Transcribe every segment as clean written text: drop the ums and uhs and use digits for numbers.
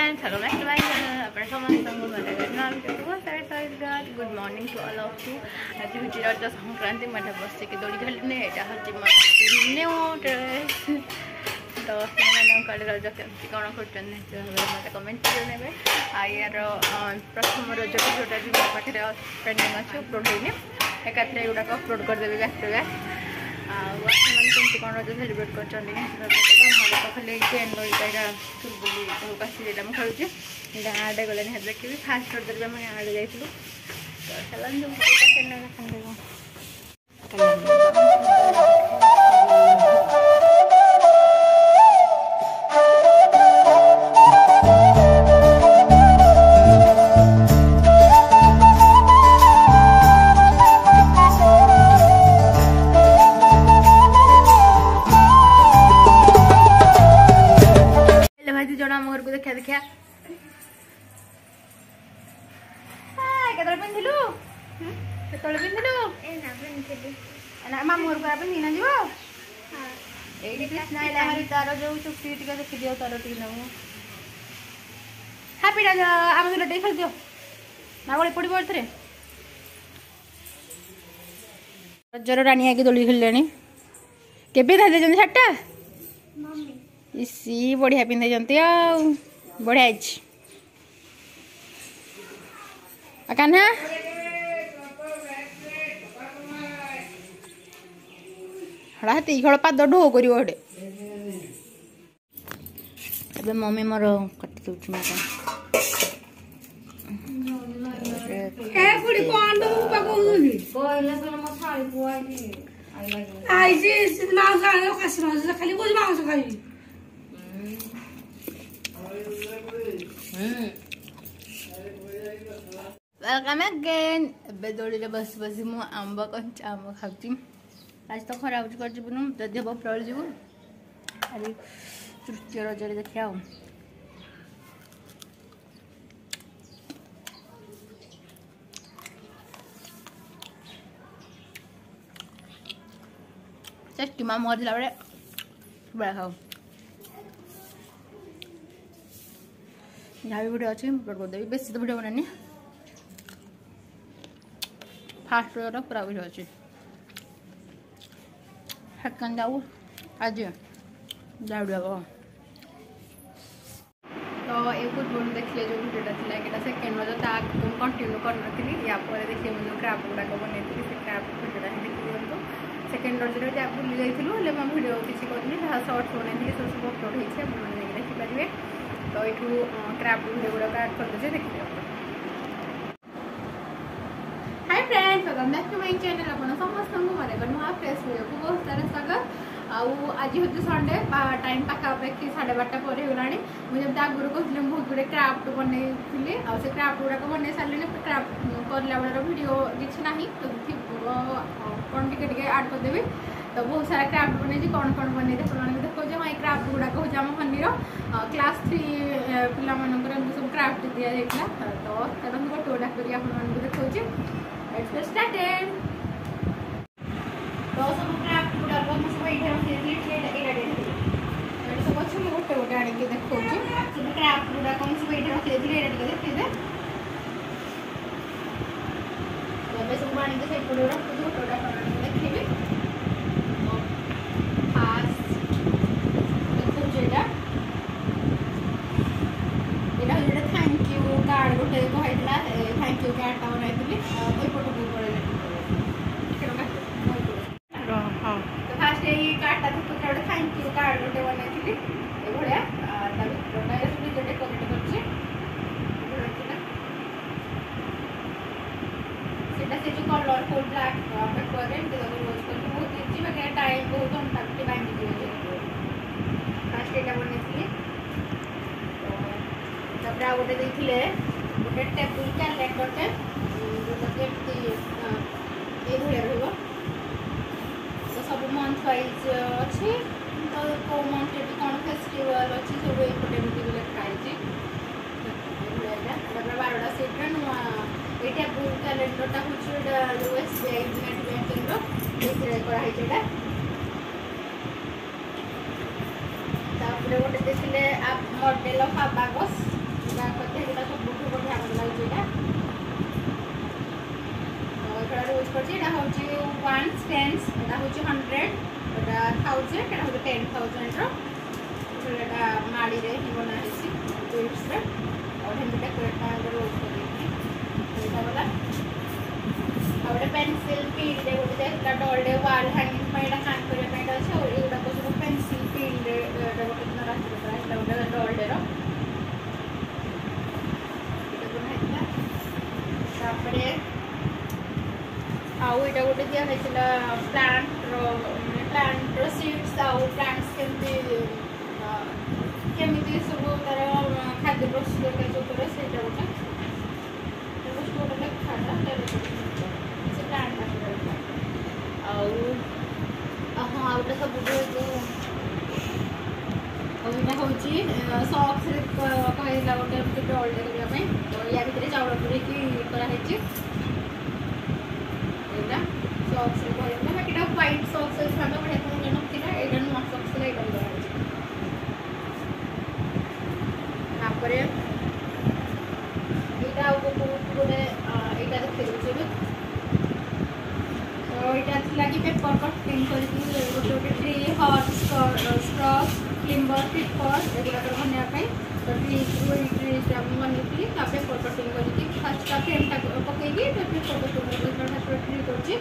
friends, welcome back to my channel. अपने समस्त good morning to all of you. आज हूँ रज संक्रांति मैं बस के दौड़ी खेलने यहाँ हूँ न्यू ड्रेस तो कल रज केमती कौन कर मत कमेंट करे. यार प्रथम रज जोटा भी मो पाखे पेंडिंग अच्छे अपलोड होनी एकाथरे गुड़ाक अपलोड करदेवी बैक टू बैक. कमती कौन रज सेलिब्रेट कर खाली चेन रही चुलबुली काशीटा मुझे खेलुचे गाँ आड़े गले देखी फास्ट रजरे आम गाँ आड़े जाइलु जन घर को देखा देखा पिंधिलु मामू घर को पिंधि ना जी ये तार जो चुटी टी देखी दियो तार टी नमु हापी आम दुटा खेल दियो ना गली पड़ थे रजर राणी आगे दोली खेल केबे धादे छाटा इसी बढ़िया पिंधे बढ़िया कान्हा हाथी खड़ पाद ढो कर मम्मी मोर कटि दूची वेलकम अगेन. ए दौड़ी बस बस मु आंब कंचा आंब खाऊँ. आज तो खरा कर जीवन जदि हम प्रल जीव आज तृतीय रजरे देखा चेष्टी माँ मरला बेले बड़ा खाऊ जहाँ भी वीडियो अच्छी अपलोड करदेवी बेसी तो वीडियो बनानी फास्ट रजर पूरा वीडियो अच्छी हेकन जाऊ आज जाऊँ तो ये पूर्व देखिए जो वीडियोटा थी सेकेंड रज तुम कंटिन्यू करनी या देखिए मुझे क्राफ्ट गुड़ाक बनई से क्राफ्ट वीडियोटा देखी दिखाँ. सेकेंड रजरे जहाँ बुली जाइए मैं भिड किसी करी जहाँ सर्ट्स बनई सब अपलोड होती है देखिपारे. तो ये क्राफ्ट वीडियो गुड़ाक ऐड करदे देखिए. Hi friends, welcome back to my channel. अपन समस्त को नुआ फ्रेश वीडियो को बहुत सारा स्वागत. आज हूँ संडे टाइम पाखापाखि 12:30 पर होगा. मुझे आगुरी कहती बहुत गुड़े क्राफ्ट बनई से क्राफ्ट गुड़ाक बनई सारे क्राफ्ट करला बेलर वीडियो किसी ना तो कौन टे आड करदेवी. तो बहुत सारा क्राफ्ट बनई कौन कौन बनई देखो हाँ क्राफ्ट गुड़ाक हूँ आम हनीर क्लास 3 पिला सब क्राफ्ट दि जाता. तो चलो गोटे गोटा कर देखा स्टार्टेड. तो सब क्राफ्ट गुड़ाक सब ये सब अच्छे मुझे गोटे गोटे आने देखा सब क्राफ्ट गुड़ाक सब ये रखी देखिए सब आने से गोटे गोटा देखी. फास्ट देखा यहाँ जो थैंक यू कार्ड गोटे कहला थैंक यू कार्डटा बनाई फोटो तो फास्ट ये कार्डटा गोटे थैंक यू कार्ड गोटे बनई भाया डेकोरेट कर जो कलरफुल ब्लैक पेपर यूज कर बहुत इजी बाकी टाइम बहुत घंटा बांधी फास्ट यहाँ बनई तो गोटे देखिए गोटे टेबुल कैलेंडर ये भाया रहा. तो सब मंथ वाइज अच्छी तो कौ मंथ कौन फेस्टिवल अच्छी सब ये लिखाई 12टा सीट्रे नुआ ये टेबुल कैलेंडरटा हूँ SBI नेट बैंकिंग कराई. गोटे देखिए मॉडल ऑफ आबागस कतेटा सब बढ़िया लगे यहाँ तो ये यूज कर हूँ 1 स्टेन्स यहाँ हूँ 100 एटा 1000 एटा हूँ 10,000 माड़ी रे ही बनाई बीड्स और हम डेकोरेट यूज कर गला और पेंसिल पील रे गोटे डॉल डे वॉल हैंगिंग पे एटा हैंग करबा पे अछि और एटा को सब पेंसिल पील रे गोटे दिन रात रे एटा गोटे डॉल डे रो एटा बनाइला तापरे आउ एटा गोटे दिया हैतिला प्लांट रो सीड्स आउ प्लांट्स केमिति सब तार खाद्य प्रस्तुत के जो करे सेटा गोटे गोटे लेखाटा से प्लांट आउ हाँ आउटा सब जो यहाँ हूँ सॉक्स कहला गोटे डॉल डे करने तो या भितर चाउल पूरी कराई सॉक्स कहला व्हाइट सॉक्स था बढ़िया मुझे नथिला एटा नुआ सॉक्स एटा कराई यहाँ गोटे यहाँ देखिए तो यहाँ लगी पेपर कटिंग करके गोटे गोटे ट्री हॉर्स स्ट्रॉ क्लिम्बर टिपर एगुड़ाक बनाने तो ट्रीज बनई पेपर कटिंग करके फास्ट फ्रेमटा पकईकि पेपर कटिंग ट्री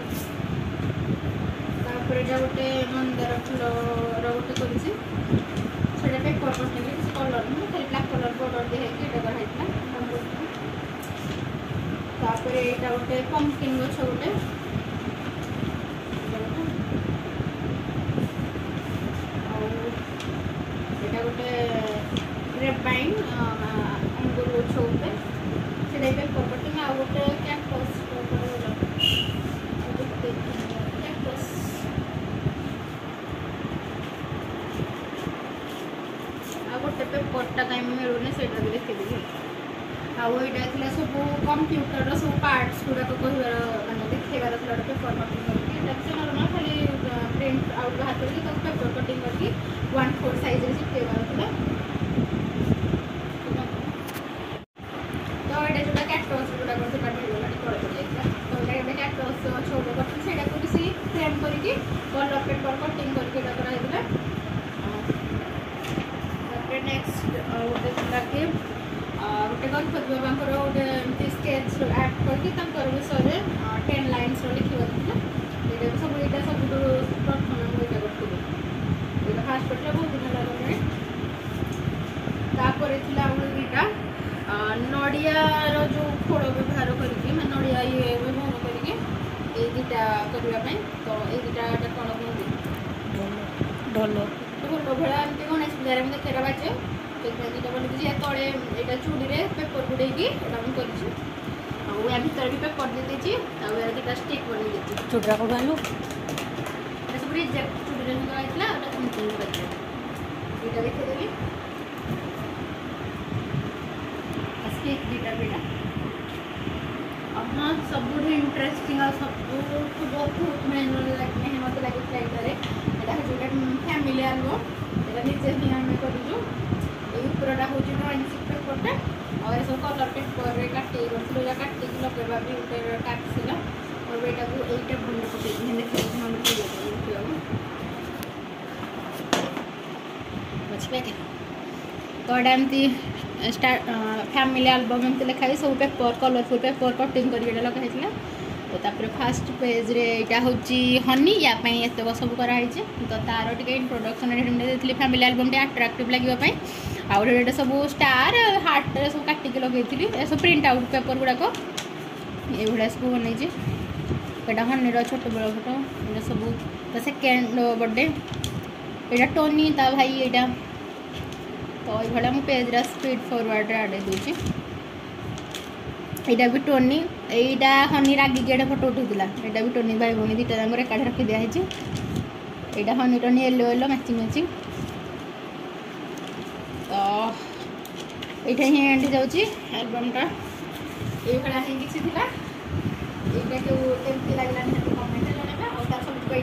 कर गोटे मंदार फूलर गोटे कर पेपर कटिंग किसी कलर नुह खाली ब्लाक कलर बॉर्डर दिखाई कराई यहाँ गोटे पंपकिन गछ गोटे गोटे ग्रेपवाइन अंगूर गछ गोटे से पेपर कटिंग आ गोटे कैक्टस आ गोटे पेपरटा कहीं मिलूनी से देखी आउ यहाँ सब कंप्यूटर सब पार्ट्स गुड़ाक कहबार मानते देखेबार पेपर कटिंग करके नॉर्मल खाली प्रिंट आउट बाहर करके पेपर कटिंग करके 1/4 साइज चिपकेबार था तो ये जो कैक्टस गुड़ाक काटिगला तले पड़ जाता तो ये गोटे कैक्टस छोटे करती से किसी फ्रेम करके कलर पेपर कटिंग करके कराइला नेक्स्ट गोटे गोटे गणपति बाबा गोटे स्केच आर्ट करके विषय 10 लाइन्स लिखा ये सब यहाँ सब प्रथम मुझे करी फास्ट कटा बहुत दिन लगे तापर दुईटा नड़ियार जो खोड़ व्यवहार करके नड़िया ये व्यवहार करके दुईटा करने तो ये दुईटा कौन कहते ढोल भाया एमती गणेश पूजा देखा बाजे दुईटा बोली तले यहाँ चूड़ी में पेपर गुड़ेकी या भर भी पेपर देती दुटा स्टिक बन चूड़ा को आलू सब रिजेक्ट चूड़ी लगाइला दुईटा देखीदेवी स्टिक दुईटा दुईटा हाँ सब इंटरेस्टिंग सब बहुत मेहनत लगे यहाँ जो फैमिली एल्बम निजे ही आम करूँ उपरटा हूँ ड्रॉइंग शीट पेपरटा और सब कलर पेपर काटिक काटिक लगेगा भी गोटे काटला और यहाँ को यहीटा भूल पकड़ तो एमती फैमिली एल्बम एमती लिखाई सब पेपर कलरफुल पेपर कटिंग कर लगाई तो तापर फास्ट पेज रे यहाँ हूँ हनी यापाई एत सब कराई तो तार टे इंट्रोडक्शन देती फैमिली एल्बम टे अट्राक्टिव लगे आउट सब स्टार हार्ट सब काटिक लगे सब प्रिंट आउट पेपर गुड़ाक ये सब बनई यहाँ हनीर छोट बेल फोटो ये सब तो सेकेंड बर्थडे यहाँ टोनी ता भाई यहाँ तो ये मुझे पेज स्पीड फॉरवर्ड आड़े दूसरी यहाँ भी टोनी यहाँ हनी रागिक एडे फोटो उठा यहाँ भी टोनी भाई भौणी दुटा जाक एकाठी रखी दिखाई यहाँ Honey Tony yellow yellow matching matching तो यहाँ ही एंड जाऊँगी एल्बमटा ये किसी यहाँ केमती लगे कमेंट जन और सब ये